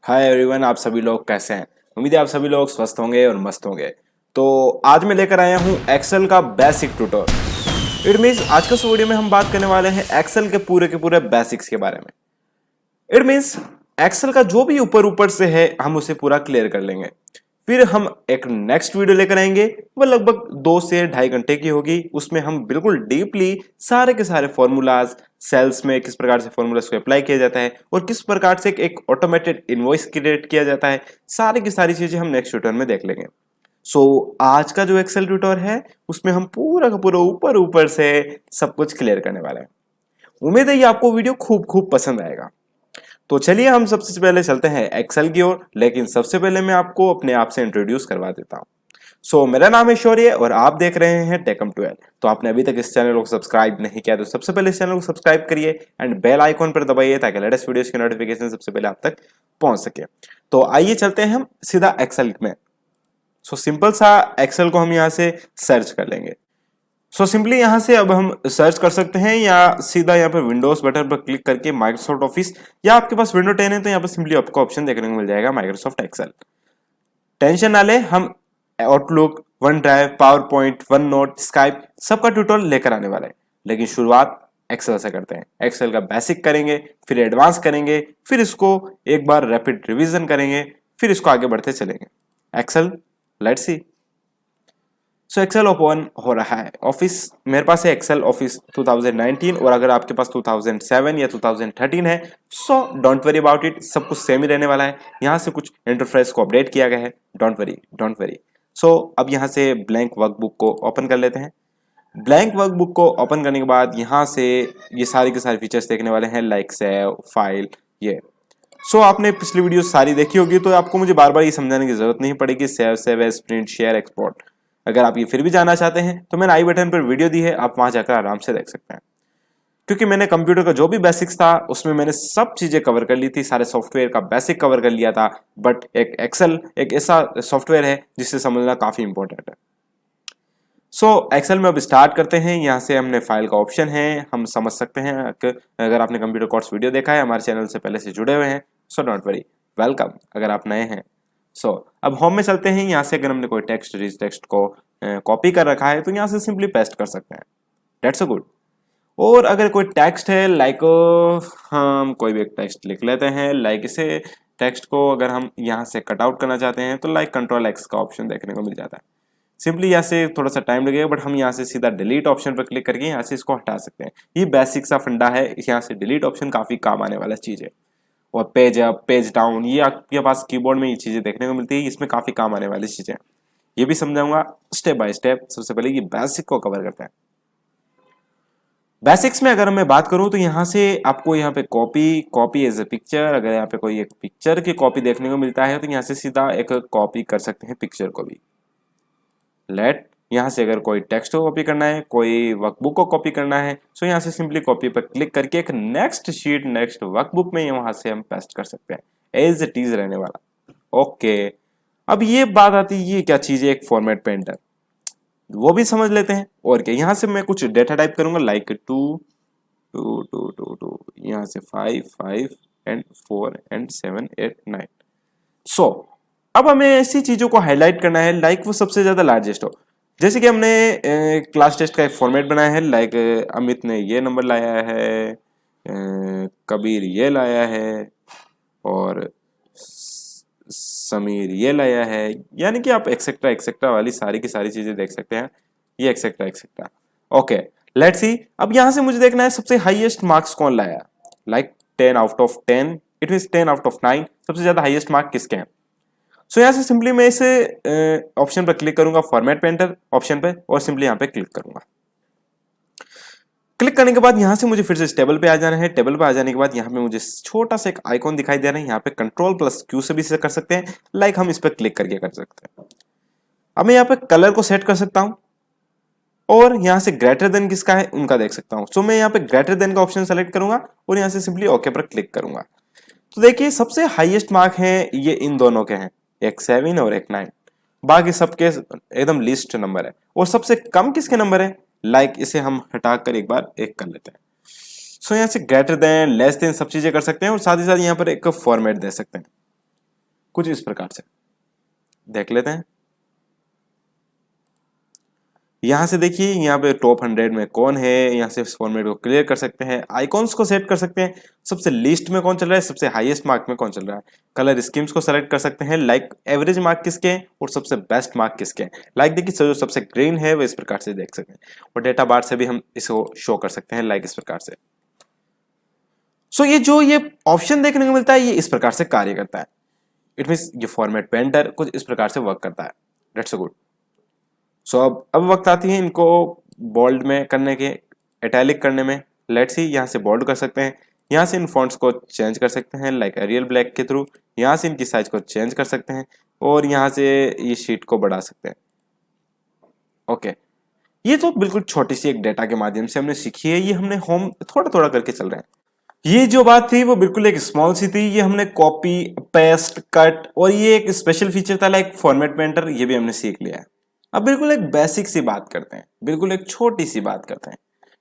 Hi everyone, आप सभी लोग कैसे हैं। उम्मीद है आप सभी लोग स्वस्थ होंगे और मस्त होंगे। तो आज मैं लेकर आया हूं एक्सेल का बेसिक ट्यूटोरियल। इट मीन्स आज के इस वीडियो में हम बात करने वाले हैं एक्सेल के पूरे बेसिक्स के बारे में। इट मीन्स एक्सेल का जो भी ऊपर ऊपर से है हम उसे पूरा क्लियर कर लेंगे। फिर हम एक नेक्स्ट वीडियो लेकर आएंगे, वो लगभग 2 से 2.5 घंटे की होगी। उसमें हम बिल्कुल डीपली सारे के सारे फॉर्मूलाज, सेल्स में किस प्रकार से फॉर्मूलाज को अप्लाई किया जाता है और किस प्रकार से एक ऑटोमेटेड इनवॉइस क्रिएट किया जाता है, सारी की सारी चीजें हम नेक्स्ट ट्यूटोरियल में देख लेंगे। आज का जो एक्सेल ट्यूटोर है उसमें हम पूरा का पूरा ऊपर ऊपर से सब कुछ क्लियर करने वाले हैं। उम्मीद है ये आपको वीडियो खूब खूब पसंद आएगा। तो चलिए हम सबसे पहले चलते हैं एक्सेल की ओर, लेकिन सबसे पहले मैं आपको अपने आप से इंट्रोड्यूस करवा देता हूं। मेरा नाम है शौर्य और आप देख रहे हैं टेकम 12। तो आपने अभी तक इस चैनल को सब्सक्राइब नहीं किया तो सबसे पहले इस चैनल को सब्सक्राइब करिए एंड बेल आइकॉन पर दबाइए ताकि लेटेस्ट वीडियोस की नोटिफिकेशन सबसे पहले आप तक पहुंच सके। तो आइए चलते हैं हम सीधा एक्सेल में। सिंपल सा एक्सेल को हम यहाँ से सर्च कर लेंगे। सिंपली यहाँ से अब हम सर्च कर सकते हैं या सीधा यहाँ पर विंडोज बटन पर क्लिक करके माइक्रोसॉफ्ट ऑफिस, या आपके पास विंडो 10 है तो यहाँ पर सिंपली आपको ऑप्शन देखने को मिल जाएगा माइक्रोसॉफ्ट एक्सेल। टेंशन ना ले, हम outlook, one drive, power point, one note, Skype सबका ट्यूटोरियल लेकर आने वाला है। लेकिन शुरुआत एक्सेल से करते हैं। एक्सेल का बेसिक करेंगे, फिर एडवांस करेंगे, फिर इसको एक बार रैपिड रिवीजन करेंगे, फिर इसको आगे बढ़ते चलेंगे। Excel, let's see. Excel open हो रहा है। ऑफिस मेरे पास है एक्सेल ऑफिस 2019, और अगर आपके पास 2007 या 2013 है डोंट वरी अबाउट इट, सब कुछ सेम ही रहने वाला है। यहाँ से कुछ इंटरफेस को अपडेट किया गया है, डोंट वरी डोंट वरी। अब यहाँ से ब्लैंक वर्कबुक को ओपन कर लेते हैं। ब्लैंक वर्कबुक को ओपन करने के बाद यहाँ से ये सारी के सारे फीचर्स देखने वाले हैं, लाइक सेव फाइल। ये आपने पिछली वीडियो सारी देखी होगी तो आपको मुझे बार बार ये समझाने की जरूरत नहीं पड़ेगी। Save as, print, share, export. अगर आप ये फिर भी जानना चाहते हैं तो मैंने आई बटन पर वीडियो दी है, आप वहां जाकर आराम से देख सकते हैं। क्योंकि मैंने कंप्यूटर का जो भी बेसिक्स था उसमें मैंने सब चीजें कवर कर ली थी, सारे सॉफ्टवेयर का बेसिक कवर कर लिया था। बट एक एक्सेल एक ऐसा सॉफ्टवेयर है जिससे समझना काफी इंपॉर्टेंट है। एक्सेल में अब स्टार्ट करते हैं। यहाँ से हमने फाइल का ऑप्शन है, हम समझ सकते हैं। अगर आपने कंप्यूटर कोर्स वीडियो देखा है, हमारे चैनल से पहले से जुड़े हुए हैं, डोंट वरी, वेलकम अगर आप नए हैं। अब होम में चलते हैं। यहाँ से अगर हमने कोई टेक्स्ट को कॉपी कर रखा है तो यहाँ से सिंपली पेस्ट कर सकते हैं, डेट्स गुड। और अगर कोई टेक्स्ट है लाइक, हम कोई भी एक टेक्स्ट लिख लेते हैं, लाइक इसे टेक्स्ट को अगर हम यहाँ से कट आउट करना चाहते हैं तो लाइक कंट्रोल एक्स का ऑप्शन देखने को मिल जाता है। सिंपली यहाँ से थोड़ा सा टाइम लगेगा, बट हम यहाँ से सीधा डिलीट ऑप्शन पर क्लिक करके यहाँ से इसको हटा सकते हैं। ये बेसिक सा फंडा है, यहाँ से डिलीट ऑप्शन काफी काम आने वाला चीज है। और पेज अप, पेज डाउन, ये आपके पास कीबोर्ड में ये चीजें देखने को मिलती है, इसमें काफी काम आने वाली चीजें, ये भी समझाऊंगा स्टेप बाय स्टेप। सबसे पहले ये बेसिक को कवर करते हैं। बेसिक्स में अगर मैं बात करूं तो यहाँ से आपको यहाँ पे कॉपी एज ए पिक्चर, अगर यहाँ पे कोई एक पिक्चर की कॉपी देखने को मिलता है तो यहाँ से सीधा एक कॉपी कर सकते हैं पिक्चर को भी। यहाँ से अगर कोई टेक्स्ट को कॉपी करना है, कोई वर्कबुक को कॉपी करना है, यहाँ से सिंपली कॉपी पर क्लिक करके एक नेक्स्ट शीट, नेक्स्ट वर्कबुक में वहां से हम पेस्ट कर सकते हैं, एज इट इज रहने वाला। ओके, अब ये बात आती है, ये क्या चीज है, एक फॉर्मेट पेंटर, वो भी समझ लेते हैं। और क्या, यहाँ से मैं कुछ डेटा टाइप करूंगा, लाइक 2 2 2 2 2, यहाँ से 5 5 एंड 4 एंड 7 8 9। अब हमें ऐसी चीजों को हाईलाइट करना है लाइक वो सबसे ज्यादा लार्जेस्ट हो। जैसे कि हमने क्लास टेस्ट का एक फॉर्मेट बनाया है, लाइक अमित ने ये नंबर लाया है, कबीर ये लाया है, और समीर ये लाया है, यानी कि आप एक्सेट्रा एक्सेट्रा वाली सारी की सारी चीजें देख सकते हैं, ये etcetera etcetera. Okay, let's see. अब यहां से मुझे देखना है सबसे हाईएस्ट मार्क्स कौन लाया, like 10 out of 10, it mean 10 out of 9, सबसे ज्यादा हाईएस्ट मार्क किसके हैं। यहाँ से सिंपली मैं इसे ऑप्शन पर क्लिक करूंगा, फॉर्मेट पेंटर ऑप्शन पे, और सिंपली यहाँ पे क्लिक करूंगा। क्लिक करने के बाद यहाँ से मुझे फिर से इस टेबल पे आ जाना है। टेबल पे आ जाने के बाद यहाँ पे मुझे छोटा सा एक आइकॉन दिखाई दे रहा है, यहाँ पे कंट्रोल+Q से भी इसे कर सकते हैं, लाइक हम इस पर क्लिक करके कर सकते हैं। अब मैं यहाँ पे कलर को सेट कर सकता हूँ, और यहाँ से ग्रेटर देन किसका है उनका देख सकता हूँ। मैं यहाँ पे ग्रेटर देन का ऑप्शन सेलेक्ट करूंगा और यहाँ से सिंपली ओके पर क्लिक करूंगा। तो देखिए सबसे हाईएस्ट मार्क है ये इन दोनों के हैं, एक 7 और एक 9, बाकी सबके एकदम लिस्ट नंबर है। और सबसे कम किसके नंबर है, लाइक इसे हम हटाकर एक बार एक कर लेते हैं। यहाँ से ग्रेटर देन, लेस देन सब चीजें कर सकते हैं, और साथ ही साथ यहाँ पर एक फॉर्मेट दे सकते हैं। कुछ इस प्रकार से देख लेते हैं। यहां से देखिए यहाँ पे टॉप 100 में कौन है, यहाँ से फॉर्मेट को क्लियर कर सकते हैं, आइकॉन्स को सेट कर सकते हैं, सबसे लीस्ट में कौन चल रहा है, सबसे हाईएस्ट मार्क में कौन चल रहा है, कलर स्कीम्स को सेलेक्ट कर सकते हैं, लाइक एवरेज मार्क किसके हैं और सबसे बेस्ट मार्क किसके हैं। लाइक देखिए जो सबसे ग्रीन है वो इस प्रकार से देख सकते हैं, और डेटा बार से भी हम इसको शो कर सकते हैं लाइक इस प्रकार से। सो ये ऑप्शन देखने को मिलता है ये इस प्रकार से कार्य करता है। इट मीन्स ये फॉर्मेट पेंटर कुछ इस प्रकार से वर्क करता है। That's so good. सो अब वक्त आती है इनको बोल्ड में करने के, इटैलिक करने में। लेट्स सी यहाँ से बोल्ड कर सकते हैं, यहाँ से इन फॉन्ट्स को चेंज कर सकते हैं लाइक एरियल ब्लैक के थ्रू, यहाँ से इनकी साइज को चेंज कर सकते हैं और यहाँ से ये शीट को बढ़ा सकते हैं। ओके, ये तो बिल्कुल छोटी सी एक डेटा के माध्यम से हमने सीखी है, ये हमने होम थोड़ा थोड़ा करके चल रहे हैं। ये जो बात थी वो बिल्कुल एक स्मॉल सी थी, ये हमने कॉपी पेस्ट कट और ये एक स्पेशल फीचर था लाइक फॉर्मेट पेंटर, ये भी हमने सीख लिया है। अब बिल्कुल एक बेसिक सी बात करते हैं, बिल्कुल एक छोटी सी बात करते हैं,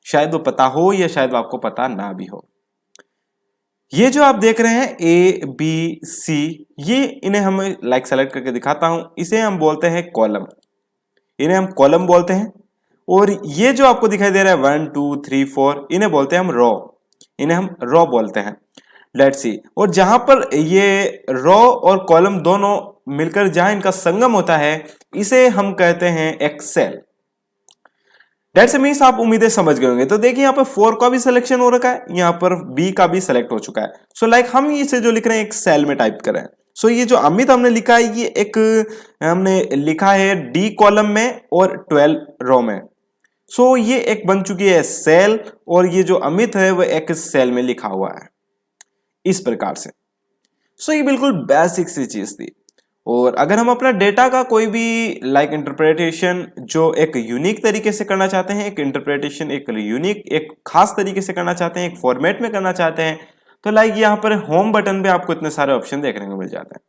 शायद वो पता हो या शायद वो आपको पता ना भी हो। ये जो आप देख रहे हैं ए बी सी, ये इन्हें हम लाइक सेलेक्ट करके दिखाता हूं, इसे हम बोलते हैं कॉलम, इन्हें हम कॉलम बोलते हैं। और ये जो आपको दिखाई दे रहा है 1 2 3 4, इन्हें बोलते हैं हम रो, इन्हें हम रो बोलते हैं। लेट्स सी, और जहां पर ये रो और कॉलम दोनों मिलकर जहां इनका संगम होता है इसे हम कहते हैं एक सेल। दैट्स मीन्स आप उम्मीदें समझ गए होंगे। तो देखिए यहाँ पर 4 का भी सिलेक्शन हो रखा है, यहाँ पर बी का भी सिलेक्ट हो चुका है। सो लाइक हम इसे जो लिख रहे हैं एक सेल में टाइप कर रहे हैं। सो ये जो अमित हमने लिखा है ये एक हमने लिखा है डी कॉलम में और 12 रो में। सो ये एक बन चुकी है सेल, और ये जो अमित है वो एक सेल में लिखा हुआ है इस प्रकार से। सो ये बिल्कुल बेसिक सी चीज थी। और अगर हम अपना डेटा का कोई भी लाइक इंटरप्रिटेशन जो एक यूनिक तरीके से करना चाहते हैं, एक इंटरप्रिटेशन एक यूनिक एक खास तरीके से करना चाहते हैं, एक फॉर्मेट में करना चाहते हैं, तो लाइक यहाँ पर होम बटन पे आपको इतने सारे ऑप्शन देखने को मिल जाते हैं।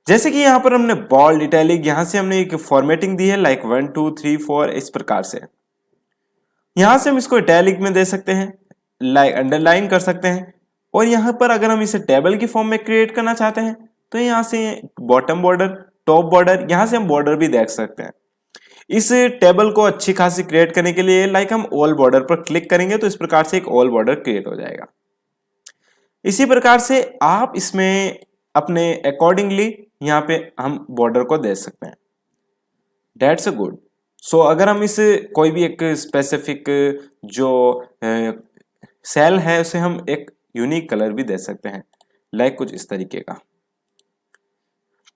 जैसे कि यहाँ पर हमने बोल्ड इटैलिक, यहां से हमने एक फॉर्मेटिंग दी है लाइक 1 2 3 4 इस प्रकार से। यहां से हम इसको इटैलिक में दे सकते हैं, लाइक अंडरलाइन कर सकते हैं। और यहां पर अगर हम इसे टेबल की फॉर्म में क्रिएट करना चाहते हैं तो यहां से बॉटम बॉर्डर टॉप बॉर्डर, यहां से हम बॉर्डर भी देख सकते हैं। इस टेबल को अच्छी खासी क्रिएट करने के लिए लाइक हम ऑल बॉर्डर पर क्लिक करेंगे तो इस प्रकार से एक ऑल बॉर्डर क्रिएट हो जाएगा। इसी प्रकार से आप इसमें अपने अकॉर्डिंगली यहाँ पे हम बॉर्डर को दे सकते हैं। That's a good. सो अगर हम इस कोई भी एक स्पेसिफिक जो सेल है उसे हम एक यूनिक कलर भी दे सकते हैं, लाइक कुछ इस तरीके का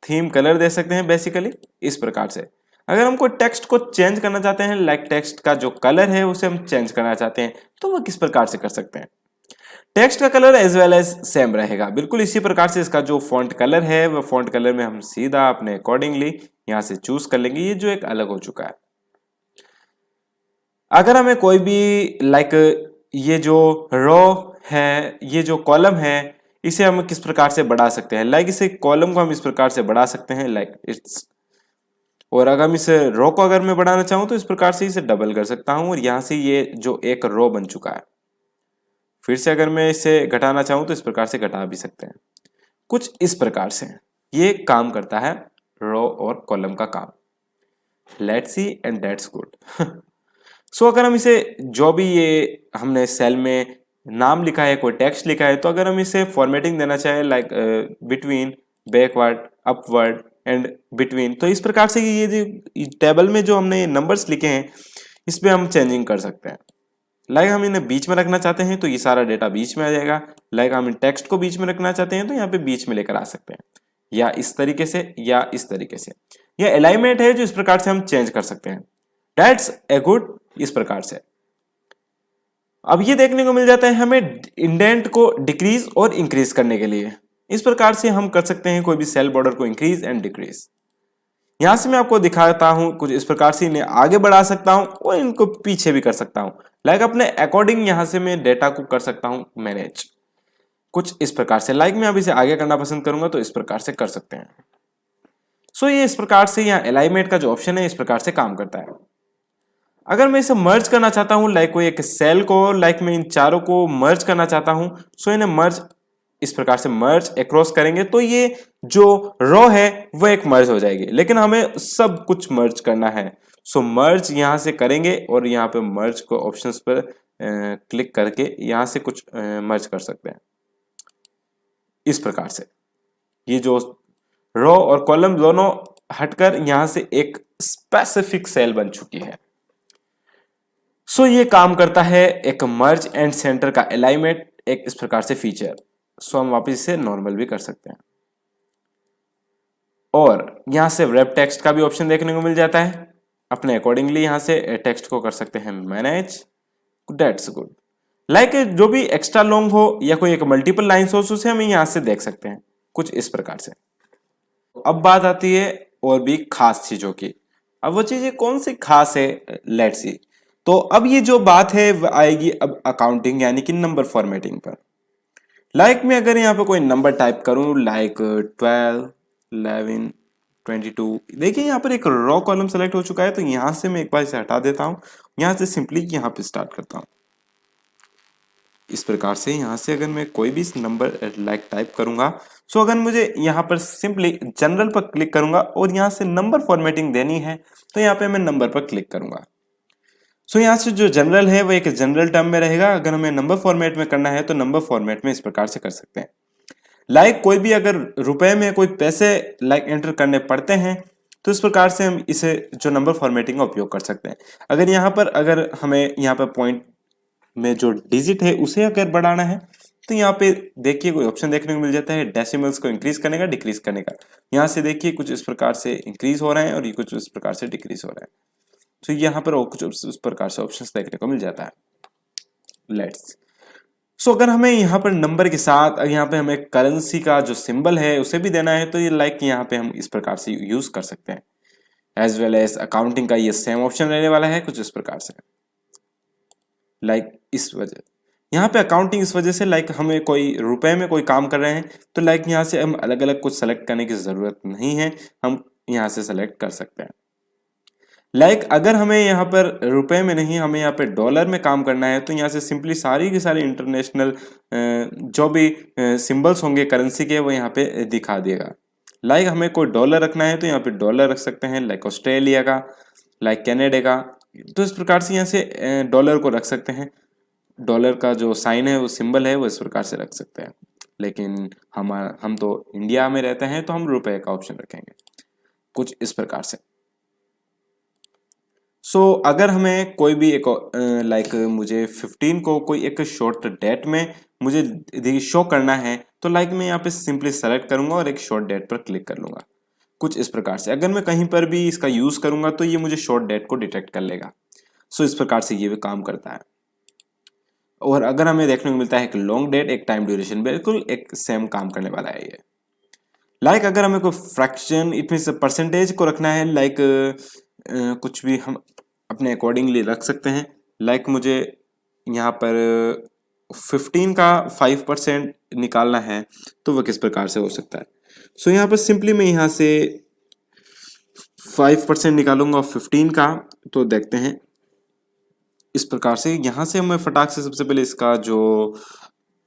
थीम कलर दे सकते हैं बेसिकली इस प्रकार से। अगर हम कोई टेक्स्ट को चेंज करना चाहते हैं, लाइक टेक्स्ट का जो कलर है उसे हम चेंज करना चाहते हैं, तो वो किस प्रकार से कर सकते हैं। टेक्स्ट का colour as well as same रहेगा, बिल्कुल इसी प्रकार से इसका जो फॉन्ट कलर है वो फॉन्ट कलर में हम सीधा अपने अकॉर्डिंगली यहां से चूज कर लेंगे, ये जो एक अलग हो चुका है। अगर हमें कोई भी लाइक ये जो रो है, ये जो कॉलम है, इसे हम किस प्रकार से बढ़ा सकते हैं, लाइक इसे कॉलम को हम इस प्रकार से बढ़ा सकते हैं लाइक इट्स। और अगर हम इस रो को अगर मैं बढ़ाना चाहूं तो इस प्रकार से इसे डबल कर सकता हूं, और यहां से ये जो एक रो बन चुका है। फिर से अगर मैं इसे घटाना चाहूं तो इस प्रकार से घटा भी सकते हैं, कुछ इस प्रकार से ये काम करता है रो और कॉलम का काम। Let's see and that's good. So अगर हम इसे जो भी ये हमने सेल में नाम लिखा है, कोई टेक्स्ट लिखा है, तो अगर हम इसे फॉर्मेटिंग देना चाहें like between backward upward and between, तो इस प्रकार से ये जो टेबल में जो हमने नंबर्स लिखे हैं इस पे हम चेंजिंग कर सकते हैं। लाइक हम इन्हें बीच में रखना चाहते हैं तो ये सारा डेटा बीच में आ जाएगा, लाइक हम टेक्स्ट को बीच में रखना चाहते हैं तो यहाँ पे बीच में लेकर आ सकते हैं, या इस तरीके से या इस तरीके से। यह अलाइनमेंट है जो इस प्रकार से हम चेंज कर सकते हैं। दैट्स ए गुड इस प्रकार से। अब ये देखने को मिल जाता है हमें इंडेंट को डिक्रीज और इंक्रीज करने के लिए। इस प्रकार से हम कर सकते हैं कोई भी सेल बॉर्डर को इंक्रीज एंड डिक्रीज। यहां से मैं आपको दिखाता हूं कुछ इस प्रकार से इन्हें आगे बढ़ा सकता हूं और इनको पीछे भी कर सकता हूं, लाइक अपने अकॉर्डिंग यहां से मैं डेटा को कर सकता हूं मैनेज, कुछ इस प्रकार से। लाइक मैं अब इसे आगे करना पसंद करूंगा तो इस प्रकार से कर सकते हैं। सो ये इस प्रकार से यहाँ अलाइनमेंट का जो ऑप्शन है इस प्रकार से काम करता है। अगर मैं इसे मर्ज करना चाहता हूं, लाइक कोई एक सेल को, लाइक मैं इन चारों को मर्ज करना चाहता हूं, सो इन्हें मर्ज इस प्रकार से मर्ज अक्रॉस करेंगे तो ये जो रो है वो एक मर्ज हो जाएगी, लेकिन हमें सब कुछ मर्ज करना है। सो मर्ज यहां से करेंगे और यहाँ पे मर्ज को ऑप्शंस पर क्लिक करके यहां से कुछ मर्ज कर सकते हैं इस प्रकार से। ये जो रो और कॉलम दोनों हटकर यहां से एक स्पेसिफिक सेल बन चुकी है। सो ये काम करता है एक मर्ज एंड सेंटर का अलाइनमेंट एक इस प्रकार से फीचर। सो हम वापस इसे नॉर्मल भी कर सकते हैं और यहां से रेप टेक्स्ट का भी ऑप्शन देखने को मिल जाता है। अपने अकॉर्डिंगली यहां से टेक्स्ट को कर सकते हैं मैनेज। That's good. लाइक जो भी एक्स्ट्रा लॉन्ग हो या कोई एक मल्टीपल लाइन्स हो उसे हम यहां से देख सकते हैं कुछ इस प्रकार से। अब बात आती है और भी खास चीजों की। अब वो चीजें कौन सी खास है, लेट्स सी। तो अब ये जो बात है आएगी अब अकाउंटिंग यानी कि नंबर फॉर्मेटिंग पर। लाइक मैं अगर यहाँ पे कोई नंबर टाइप करूं लाइक 12, 11, 22, देखिए यहाँ पर एक रॉ कॉलम सेलेक्ट हो चुका है। तो यहां से मैं एक बार इसे हटा देता हूं, यहां से सिंपली यहां पे स्टार्ट करता हूं इस प्रकार से। यहां से अगर मैं कोई भी नंबर लाइक टाइप करूंगा, सो अगर मुझे यहां पर सिंपली जनरल पर क्लिक करूंगा और यहां से नंबर फॉर्मेटिंग देनी है तो यहां पे मैं नंबर पर क्लिक करूंगा। सो यहां से जो जनरल है वो एक जनरल टर्म में रहेगा। अगर हमें नंबर फॉर्मेट में करना है तो नंबर फॉर्मेट में इस प्रकार से कर सकते हैं। लाइक कोई भी अगर रुपए में कोई पैसे लाइक एंटर करने पड़ते हैं तो इस प्रकार से हम इसे जो नंबर फॉर्मेटिंग का उपयोग कर सकते हैं। अगर यहाँ पर अगर हमें यहाँ पर पॉइंट में जो डिजिट है उसे अगर बढ़ाना है तो यहाँ पे देखिए कोई ऑप्शन देखने को मिल जाता है डेसिमल्स को इंक्रीज करने का, डिक्रीज करने का। यहाँ से देखिए कुछ इस प्रकार से इंक्रीज हो रहा है और ये कुछ इस प्रकार से डिक्रीज हो रहा है। तो यहाँ पर और कुछ इस प्रकार से ऑप्शंस देखने को मिल जाता है। लेट्स सो अगर हमें यहाँ पर नंबर के साथ यहाँ पे हमें करेंसी का जो सिंबल है उसे भी देना है तो ये लाइक यहाँ पे हम इस प्रकार से यूज कर सकते हैं। एज वेल एज अकाउंटिंग का ये सेम ऑप्शन रहने वाला है कुछ इस प्रकार से। लाइक इस वजह यहाँ पे अकाउंटिंग इस वजह से लाइक हमें कोई रुपए में कोई काम कर रहे हैं तो लाइक यहाँ से हम अलग अलग कुछ सेलेक्ट करने की जरूरत नहीं है, हम यहाँ से सेलेक्ट कर सकते हैं। लाइक अगर हमें यहाँ पर रुपए में नहीं, हमें यहाँ पे डॉलर में काम करना है तो यहाँ से सिंपली सारी की सारी इंटरनेशनल जो भी सिंबल्स होंगे करेंसी के वो यहाँ पे दिखा देगा। लाइक हमें कोई डॉलर रखना है तो यहाँ पे डॉलर रख सकते हैं, लाइक ऑस्ट्रेलिया का, लाइक कनाडा का। तो इस प्रकार से यहाँ से डॉलर को रख सकते हैं। डॉलर का जो साइन है वो सिंबल है वो इस प्रकार से रख सकते हैं। लेकिन हम तो इंडिया में रहते हैं तो हम रुपए का ऑप्शन रखेंगे कुछ इस प्रकार से। सो अगर हमें कोई भी एक लाइक मुझे 15 को कोई एक शॉर्ट डेट में मुझे शो करना है तो लाइक मैं यहाँ पे सिंपली सेलेक्ट करूंगा और एक शॉर्ट डेट पर क्लिक कर लूंगा कुछ इस प्रकार से। अगर मैं कहीं पर भी इसका यूज करूंगा तो ये मुझे शॉर्ट डेट को डिटेक्ट कर लेगा। सो इस प्रकार से ये भी काम करता है। और अगर हमें देखने को मिलता है एक लॉन्ग डेट एक टाइम ड्यूरेशन, बिल्कुल एक सेम काम करने वाला है ये। लाइक अगर हमें कोई फ्रैक्शन इट मीन परसेंटेज को रखना है लाइक कुछ भी हम अपने अकॉर्डिंगली रख सकते हैं। लाइक मुझे यहाँ पर 15 का 5% निकालना है तो वह किस प्रकार से हो सकता है। सो यहाँ पर सिंपली मैं यहाँ से 5% निकालूंगा 15 का, तो देखते हैं इस प्रकार से। यहाँ से मैं फटाक से सबसे पहले इसका जो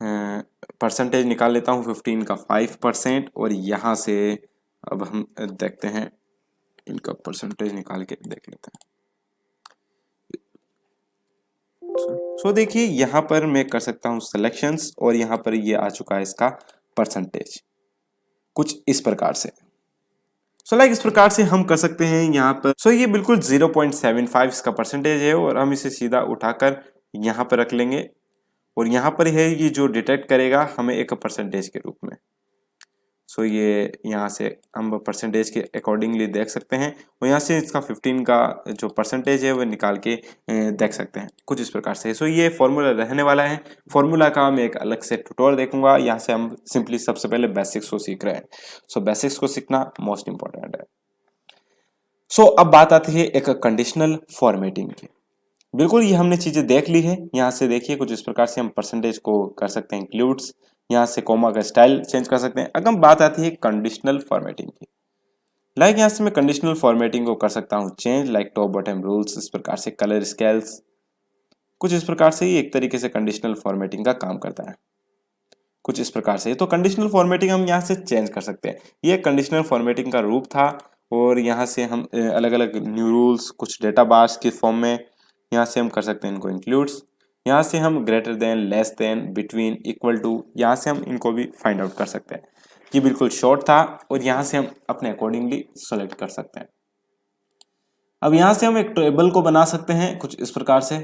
परसेंटेज निकाल लेता हूँ 15 का 5%। और यहाँ से अब हम देखते हैं इनका परसेंटेज निकाल के देख लेते हैं। सो देखिए यहाँ पर मैं कर सकता हूँ सिलेक्शंस और यहाँ पर ये आ चुका है इसका परसेंटेज कुछ इस प्रकार से। सो लाइक इस प्रकार से हम कर सकते हैं यहाँ पर। सो ये बिल्कुल 0.75 इसका परसेंटेज है और हम इसे सीधा उठाकर यहाँ पर रख लेंगे और यहाँ पर है ये जो डिटेक्ट करेगा हमें एक परसेंटेज के रूप में। सो ये यहाँ से हम परसेंटेज के अकॉर्डिंगली देख सकते हैं और यहाँ से इसका 15 का जो परसेंटेज है वो निकाल के देख सकते हैं कुछ इस प्रकार से। सो ये फॉर्मूला रहने वाला है। फॉर्मूला का मैं एक अलग से ट्यूटोरियल देखूंगा। यहाँ से हम सिंपली सबसे पहले बेसिक्स को सीख रहे हैं। सो बेसिक्स को सीखना मोस्ट इंपॉर्टेंट है। सो अब बात आती है एक कंडीशनल फॉर्मेटिंग की। बिल्कुल ये हमने चीजें देख ली है। यहाँ से देखिए कुछ इस प्रकार से हम परसेंटेज को कर सकते हैं इंक्लूड्स, यहाँ से कोमा का स्टाइल चेंज कर सकते हैं। अगर बात आती है कंडीशनल फॉर्मेटिंग की, लाइक यहाँ से मैं कंडीशनल फॉर्मेटिंग को कर सकता हूँ change, like top bottom rules, इस प्रकार से कलर स्केल्स कुछ इस प्रकार से ही एक तरीके से कंडीशनल फॉर्मेटिंग का काम करता है कुछ इस प्रकार से। तो कंडीशनल फॉर्मेटिंग हम यहाँ से चेंज कर सकते हैं। ये कंडीशनल फॉर्मेटिंग का रूप था और यहाँ से हम अलग अलग न्यू रूल्स कुछ डेटा बार्स की फॉर्म में यहाँ से हम कर सकते हैं इनको इंक्लूड्स। यहाँ से हम greater than, less than, between, equal to, यहाँ से हम इनको भी फाइंड आउट कर सकते हैं। ये बिल्कुल शॉर्ट था और यहाँ से हम अपने अकॉर्डिंगली सेलेक्ट कर सकते हैं। अब यहाँ से हम एक टेबल को बना सकते हैं कुछ इस प्रकार से।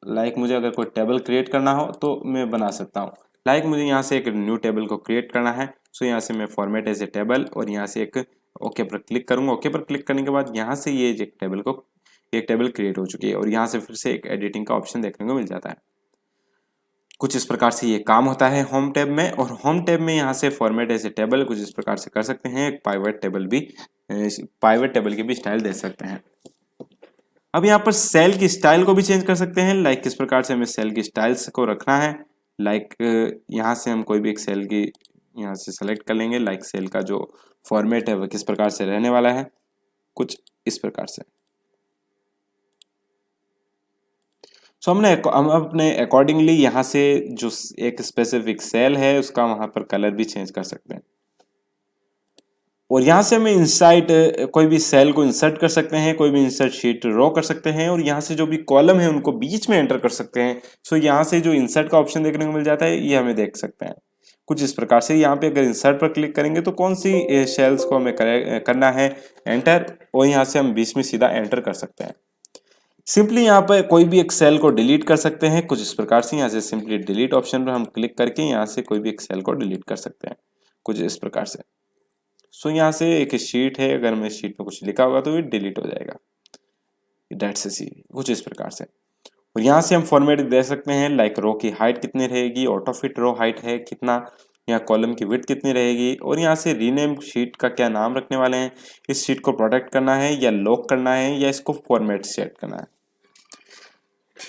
लाइक मुझे अगर कोई टेबल क्रिएट करना हो तो मैं बना सकता हूँ। लाइक मुझे यहाँ से एक न्यू टेबल को क्रिएट करना है, सो यहाँ से मैं फॉर्मेट एज ए टेबल और यहाँ से एक ओके पर क्लिक करूँगा। ओके पर क्लिक करने के बाद यहाँ से ये एक टेबल क्रिएट हो चुकी है और यहाँ से फिर से एक एडिटिंग का ऑप्शन देखने को मिल जाता है। कुछ इस प्रकार से ये काम होता है होम टैब में। और होम टैब में यहाँ से फॉर्मेट एज ए टेबल कुछ इस प्रकार से कर सकते हैं। एक पाइवट टेबल की भी स्टाइल दे सकते हैं। अब यहाँ पर सेल की स्टाइल को भी चेंज कर सकते हैं। लाइक किस प्रकार से हमें सेल की स्टाइल्स को रखना है। लाइक यहाँ से हम कोई भी एक सेल की यहाँ से सेलेक्ट कर लेंगे। लाइक सेल का जो फॉर्मेट है वह किस प्रकार से रहने वाला है, कुछ इस प्रकार से। सो हम अपने अकॉर्डिंगली यहाँ से जो एक स्पेसिफिक सेल है उसका वहाँ पर कलर भी चेंज कर सकते हैं। और यहाँ से हमें इंसाइट कोई भी सेल को इंसर्ट कर सकते हैं, कोई भी इंसर्ट शीट रो कर सकते हैं और यहाँ से जो भी कॉलम है उनको बीच में एंटर कर सकते हैं। सो यहाँ से जो इंसर्ट का ऑप्शन देखने को मिल जाता है ये हमें देख सकते हैं कुछ इस प्रकार से। यहाँ पे अगर इंसर्ट पर क्लिक करेंगे तो कौन सी सेल्स को हमें करना है एंटर, और यहाँ से हम बीच में सीधा एंटर कर सकते हैं। सिंपली यहाँ पर कोई भी एक सेल को डिलीट कर सकते हैं कुछ इस प्रकार से। यहाँ से सिंपली डिलीट ऑप्शन पर हम क्लिक करके यहाँ से कोई भी एक सेल को डिलीट कर सकते हैं कुछ इस प्रकार से। सो यहाँ से एक शीट है, अगर मैं शीट में कुछ लिखा होगा तो ये डिलीट हो जाएगा, डेट्स सी कुछ इस प्रकार से। और यहाँ से हम फॉर्मेट दे सकते हैं लाइक रो की हाइट कितनी रहेगी, ऑटो फिट रो हाइट है कितना, यहाँ कॉलम की विड्थ कितनी रहेगी, और यहाँ से रीनेम शीट का क्या नाम रखने वाले हैं, इस शीट को प्रोटेक्ट करना है या लॉक करना है या इसको फॉर्मेट सेट करना है।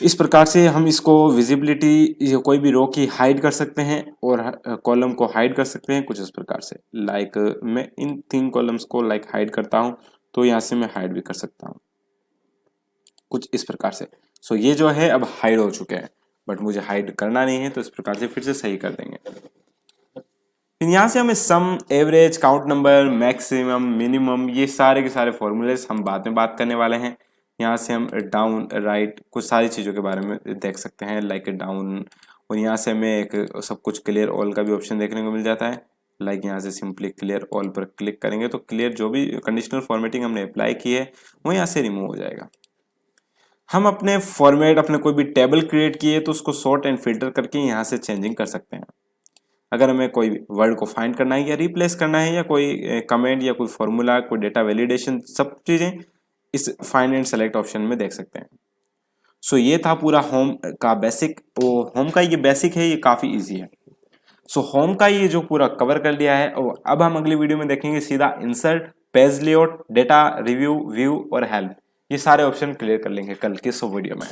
इस प्रकार से हम इसको विजिबिलिटी कोई भी रो की हाइड कर सकते हैं और कॉलम को हाइड कर सकते हैं कुछ इस प्रकार से। लाइक मैं इन 3 कॉलम्स को लाइक हाइड करता हूं तो यहाँ से मैं हाइड भी कर सकता हूं कुछ इस प्रकार से। सो ये जो है अब हाइड हो चुके हैं, बट मुझे हाइड करना नहीं है तो इस प्रकार से फिर से सही कर देंगे। फिर यहाँ से हमें sum, average, count number, maximum, minimum, ये सारे के सारे फॉर्मूलेस हम बाद में बात करने वाले हैं। यहाँ से हम डाउन, राइट, कुछ सारी चीज़ों के बारे में देख सकते हैं लाइक डाउन। और यहाँ से हमें एक सब कुछ क्लियर ऑल का भी ऑप्शन देखने को मिल जाता है। लाइक यहाँ से सिंपली क्लियर ऑल पर क्लिक करेंगे तो क्लियर जो भी कंडीशनल फॉर्मेटिंग हमने अप्लाई की है वो यहाँ से रिमूव हो जाएगा। हम अपने फॉर्मेट, अपने कोई भी टेबल क्रिएट किए तो उसको सॉर्ट एंड फिल्टर करके यहाँ से चेंजिंग कर सकते हैं। अगर हमें कोई वर्ड को फाइंड करना है या रिप्लेस करना है या कोई कमेंट या कोई फॉर्मूला, कोई डेटा वैलिडेशन, सब चीज़ें इस फाइंड एंड सेलेक्ट ऑप्शन में देख सकते हैं। सो ये था पूरा होम का बेसिक। होम का ये बेसिक है, ये काफ़ी इजी है। सो होम का ये जो पूरा कवर कर लिया है। और अब हम अगली वीडियो में देखेंगे सीधा insert, page layout, data review, view और हेल्प, ये सारे ऑप्शन क्लियर कर लेंगे कल के वीडियो में।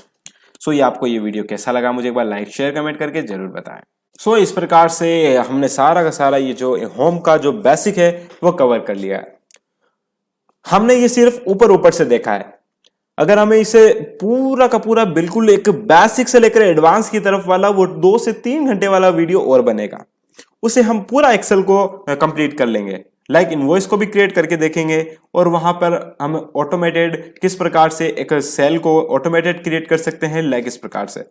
सो ये आपको ये वीडियो कैसा लगा मुझे एक बार लाइक, शेयर, कमेंट करके जरूर बताएं। सो इस प्रकार से हमने सारा का सारा ये जो होम का जो बेसिक है वो कवर कर लिया है। हमने ये सिर्फ ऊपर ऊपर से देखा है। अगर हमें इसे पूरा का पूरा बिल्कुल एक बेसिक से लेकर एडवांस की तरफ वाला वो 2 से 3 घंटे वाला वीडियो और बनेगा, उसे हम पूरा एक्सेल को कंप्लीट कर लेंगे। लाइक इनवॉइस को भी क्रिएट करके देखेंगे और वहां पर हम ऑटोमेटेड किस प्रकार से एक सेल को ऑटोमेटेड क्रिएट कर सकते हैं, लाइक इस प्रकार से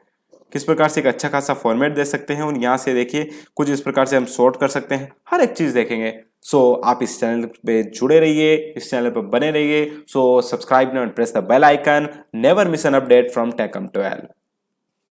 किस प्रकार से एक अच्छा खासा फॉर्मेट दे सकते हैं। और यहाँ से देखिए कुछ इस प्रकार से हम सॉर्ट कर सकते हैं, हर एक चीज देखेंगे। सो आप इस चैनल पे जुड़े रहिए, इस चैनल पे बने रहिए। So subscribe now and press the bell icon, never miss an update from tech come 12।